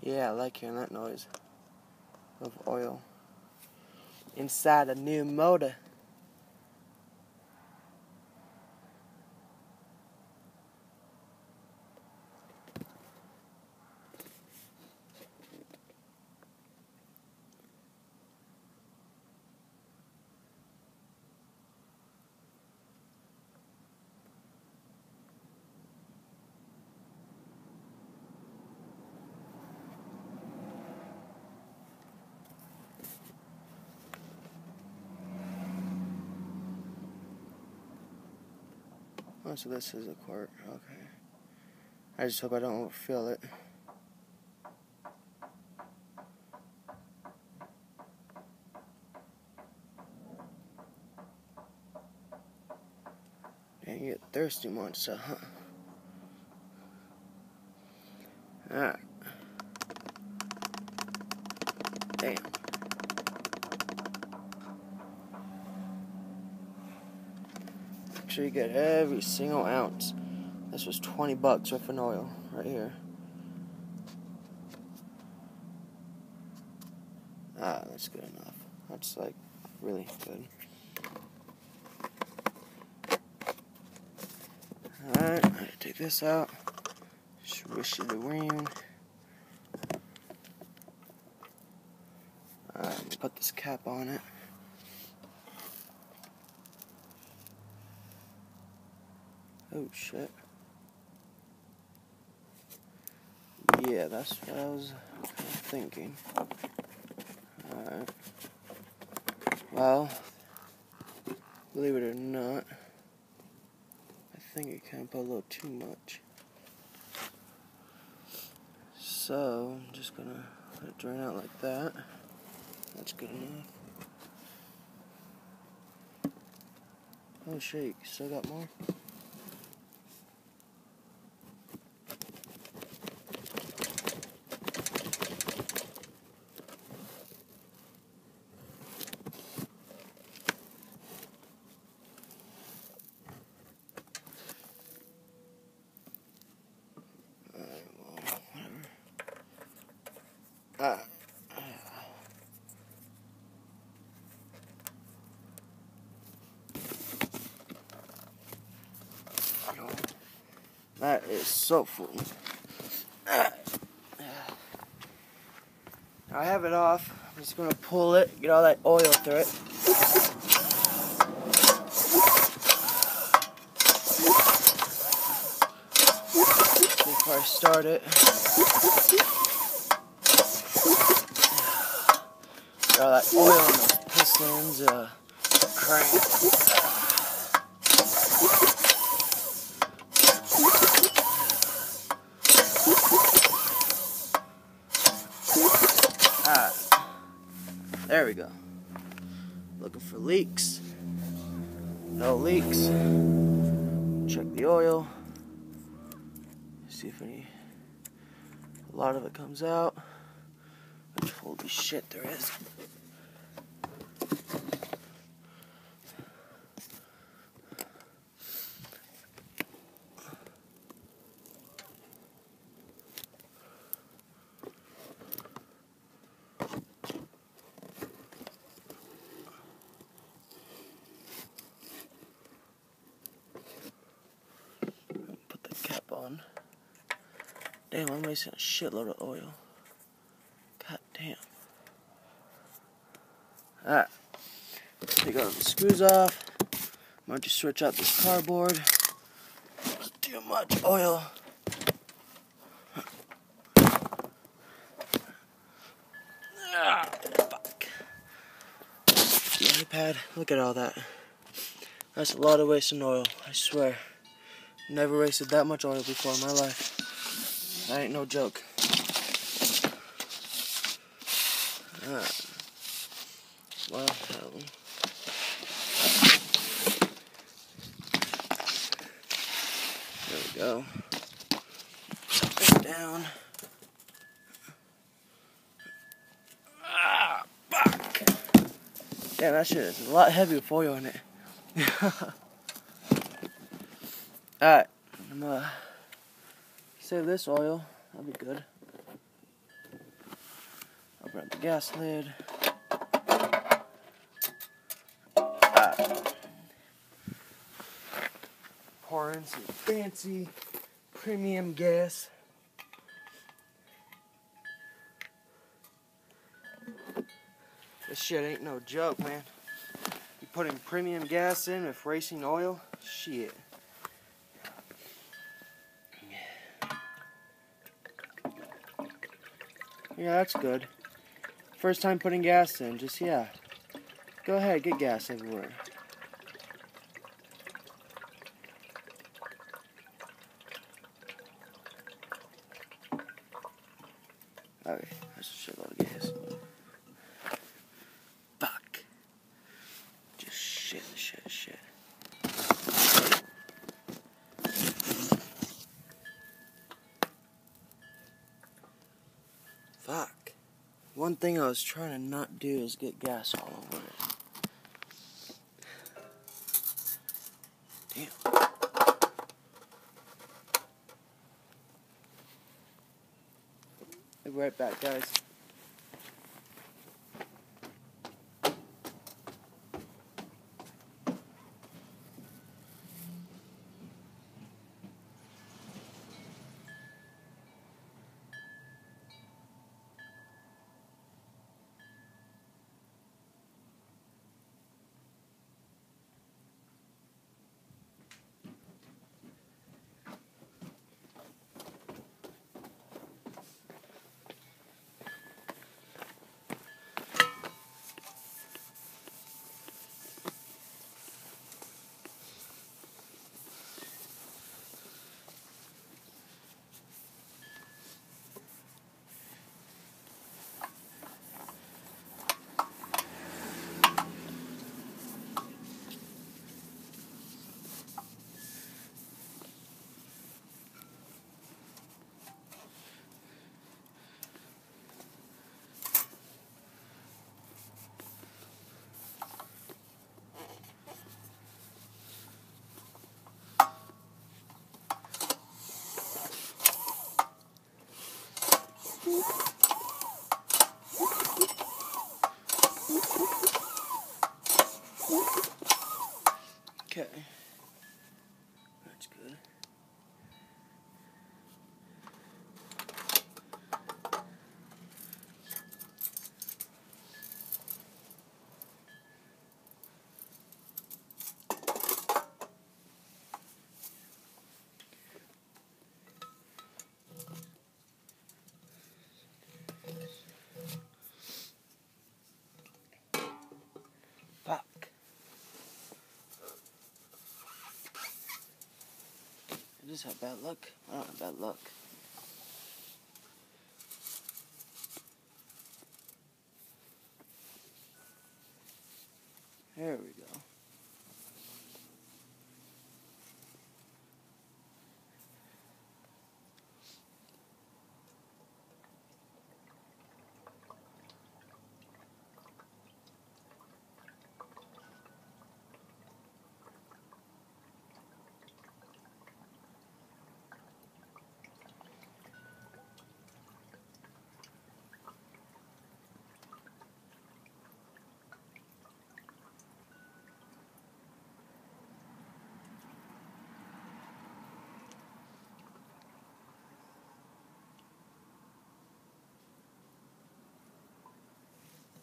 Yeah, I like hearing that noise of oil inside a new motor. Oh, so this is a quart. Okay. I just hope I don't overfill it. And you get thirsty monster, huh? Alright. Damn. Make sure you get every single ounce. This was $20 worth of oil right here. Ah, that's good enough. That's like really good. Alright, I gotta take this out. Swish it around. Alright, put this cap on it. Oh shit. Yeah, that's what I was thinking. Alright. Well, believe it or not, I think it kind of put a little too much. So, I'm just gonna let it drain out like that. That's good enough. Oh shit, still got more? That is so full. I have it off. I'm just going to pull it, get all that oil through it. Before I start it. Get all that oil on those pistons, crank. There we go. Looking for leaks. No leaks. Check the oil. See if a lot of it comes out. Which, holy shit, there is. On. Damn, I'm wasting a shitload of oil. God damn. Alright. Take all the screws off. Might just switch out this cardboard. There's too much oil. Ah, fuck. The iPad. Look at all that. That's a lot of wasting oil, I swear. Never wasted that much oil before in my life. That ain't no joke. Alright. Well, there we go. Put this down. Ah, fuck. Damn, that shit is a lot heavy with oil in it. Alright, I'm gonna save this oil. That'll be good. Open up the gas lid. Pour in some fancy premium gas. This shit ain't no joke, man. You putting premium gas in with racing oil? Shit. Yeah, that's good. First time putting gas in, just, yeah. Go ahead, get gas everywhere. Okay, that's a shitload of gas. Fuck. Just shit. Fuck. One thing I was trying to not do is get gas all over it. Damn. I'll be right back, guys. Okay. That's good. Fuck. I just have bad luck. I don't have bad luck. There we go.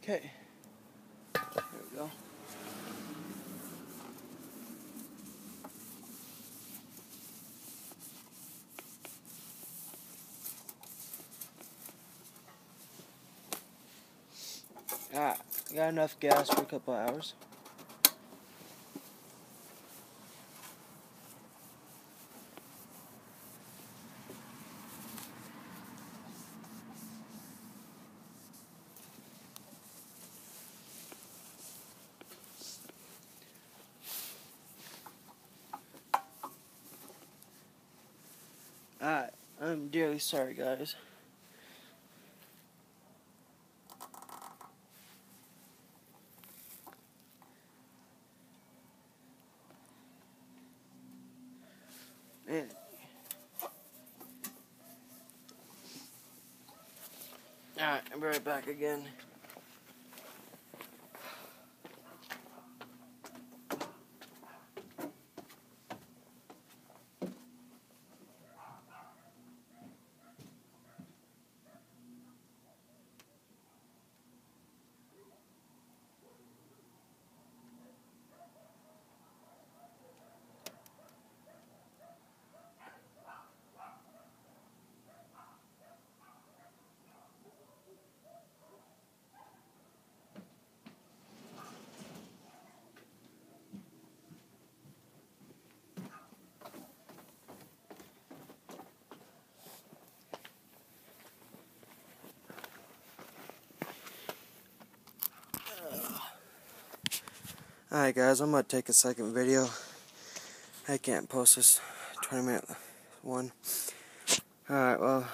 Okay. There we go. Alright, I got enough gas for a couple hours. Alright, I'm dearly sorry, guys. Man. Alright, I'm be right back again. Alright guys, I'm going to take a second video. I can't post this 20-minute one. Alright, well,